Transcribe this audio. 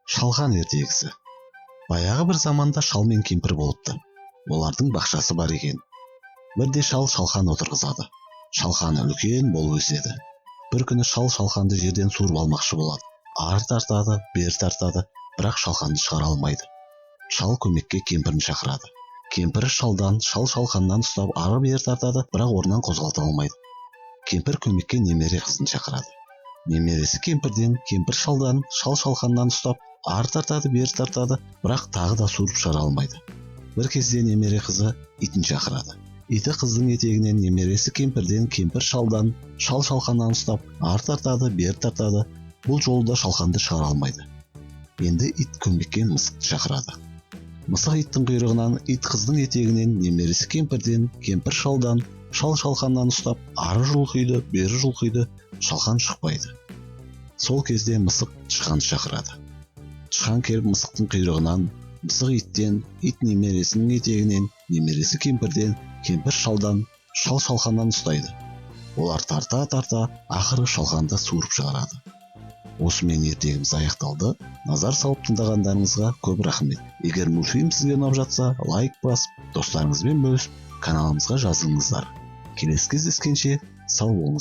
Шалған ертегісі. Баяғы бір заманда шал мен кемпір болыпты. Олардың бақшасы бар екен. Бірде шал шалқан отырғызады. Шалқаны үлкен болып өседі. Бір күні шал шалқанды жерден суырып алмақшы болады. Ары тартады, бері тартады, бірақ шалқанды шығара алмайды. Шал көмекке кемпірін шақырады. Кемпірі шалдан, шал шалқаннан ұстап ары бері тартады, бірақ орнынан қозғалта алмайды. Кемпір көмекке немере қызын шақырады. Немересі кемпірден, кемпір шалдан, шал шалқаннан ұстап ары тартады, бері тартады, бірақ тағы да суырып шығара алмайды. Бір кезде немере қызы итін шақырады. Иті қыздың етегінен, немересі кемпірден, кемпір шалдан, шал шалқаннан ұстап ары тартады, бері тартады. Бұл жолы да шалқанды шығара алмайды. Енді ит көмекке мысықты шақырады. Мысық иттің құйрығынан, ит қыздың етегінен, немересі кемпірден, кемпір шалдан, шал шалқаннан ұстап ары жұлқиды, бері жұлқиды, шалқан шықпайды. Сол кезде мысық тышқанды шақырады. Тышқан келіп мысықтың құйрығынан, мысық иттен, ит немересінің етегінен, немересі кемпірден, кемпір шалдан, шал шалқаннан ұстайды. Олар тарта-тарта ақыры шалқанды суырып шығарады. Осымен ертегіміз аяқталды. Назар салып тыңдағандарыңызға көп рахмет. Егер мультфильм сізге ұнап жатса, лайк басып, достарыңызбен бөлісіп, каналымызға жазылыңыздар. Келесі кездескенше сау болыңыз.